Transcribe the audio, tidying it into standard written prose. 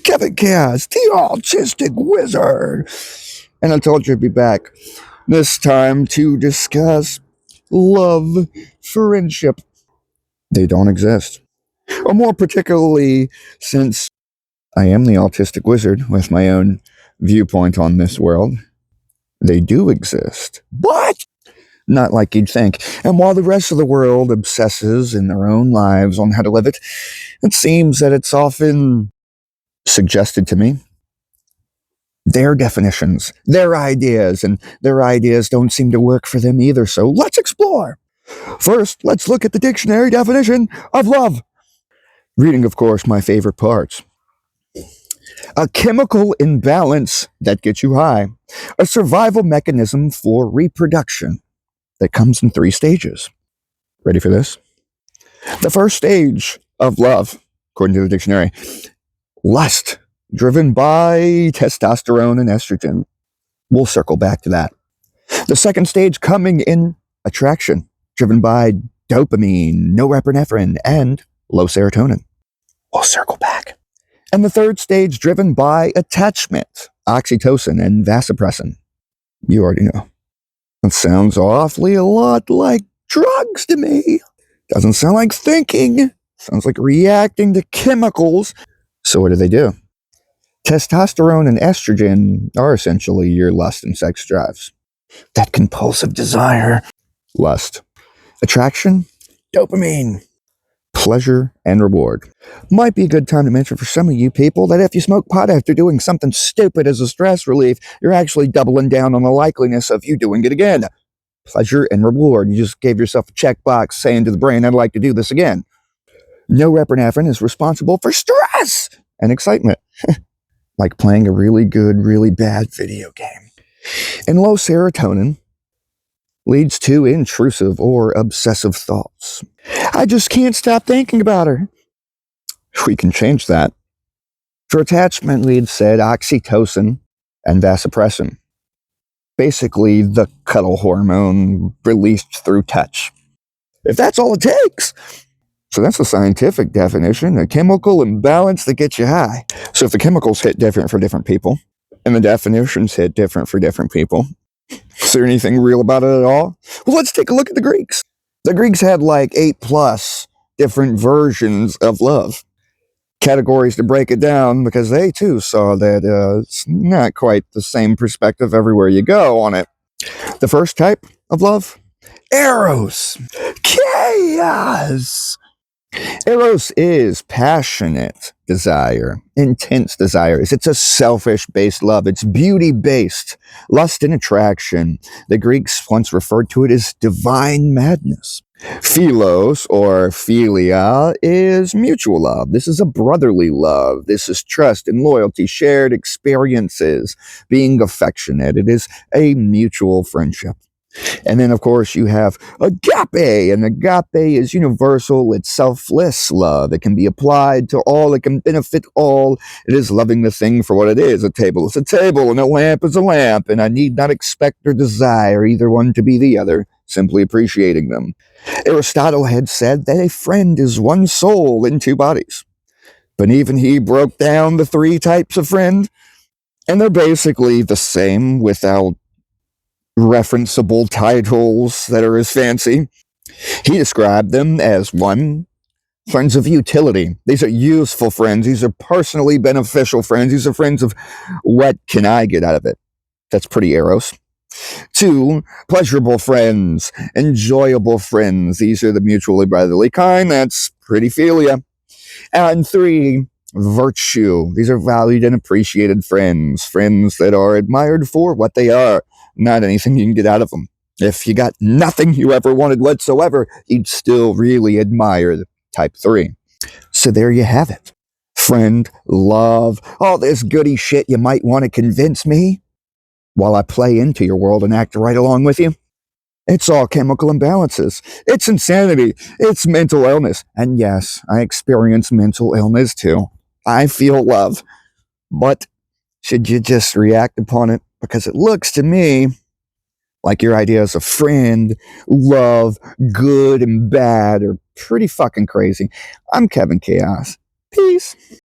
Kevin Cass, the Autistic Wizard. And I told you I'd be back this time to discuss love, friendship. They don't exist. Or more particularly, since I am the Autistic Wizard with my own viewpoint on this world, they do exist. But not like you'd think. And while the rest of the world obsesses in their own lives on how to live it, it seems that it's often suggested to me their definitions, their ideas, and their ideas don't seem to work for them either. So let's explore. First, let's look at the dictionary definition of love. Reading, of course, my favorite parts. A chemical imbalance that gets you high. A survival mechanism for reproduction that comes in 3 stages. Ready for this? The first stage of love, according to the dictionary, lust, driven by testosterone and estrogen. We'll circle back to that. The second stage coming in attraction, driven by dopamine, norepinephrine, and low serotonin. We'll circle back. And the third stage driven by attachment, oxytocin and vasopressin. You already know. It sounds awfully a lot like drugs to me. Doesn't sound like thinking. Sounds like reacting to chemicals. So what do? Testosterone and estrogen are essentially your lust and sex drives. That compulsive desire. Lust. Attraction. Dopamine. Pleasure and reward. Might be a good time to mention for some of you people that if you smoke pot after doing something stupid as a stress relief, you're actually doubling down on the likeliness of you doing it again. Pleasure and reward. You just gave yourself a checkbox saying to the brain, I'd like to do this again. Norepinephrine is responsible for stress and excitement. Like playing a really good, really bad video game. And low serotonin leads to intrusive or obsessive thoughts. I just can't stop thinking about her. We can change that. For attachment leads said oxytocin and vasopressin. Basically the cuddle hormone released through touch. If that's all it takes. So that's the scientific definition, a chemical imbalance that gets you high. So if the chemicals hit different for different people, and the definitions hit different for different people, is there anything real about it at all? Well, let's take a look at the Greeks. The Greeks had like 8+ different versions of love. Categories to break it down because they too saw that it's not quite the same perspective everywhere you go on it. The first type of love, eros, chaos. Eros is passionate desire, intense desires. It's a selfish-based love. It's beauty-based, lust and attraction. The Greeks once referred to it as divine madness. Philos, or philia, is mutual love. This is a brotherly love. This is trust and loyalty, shared experiences, being affectionate. It is a mutual friendship. And then, of course, you have agape, and agape is universal. It's selfless love. It can be applied to all. It can benefit all. It is loving the thing for what it is. A table is a table, and a lamp is a lamp, and I need not expect or desire either one to be the other, simply appreciating them. Aristotle had said that a friend is one soul in 2 bodies. But even he broke down the 3 types of friend, and they're basically the same without referenceable titles that are as fancy. He described them as 1, friends of utility. These are useful friends. These are personally beneficial friends. These are friends of what can I get out of it? That's pretty eros. 2, pleasurable friends, enjoyable friends. These are the mutually brotherly kind. That's pretty philia. And 3, virtue. These are valued and appreciated friends. Friends that are admired for what they are, not anything you can get out of them. If you got nothing you ever wanted whatsoever, you'd still really admire type 3. So there you have it. Friend, love, all this goody shit you might want to convince me while I play into your world and act right along with you. It's all chemical imbalances. It's insanity. It's mental illness. And yes, I experience mental illness too. I feel love. But should you just react upon it? Because it looks to me like your ideas of friend, love, good and bad are pretty fucking crazy. I'm Kevin Chaos. Peace.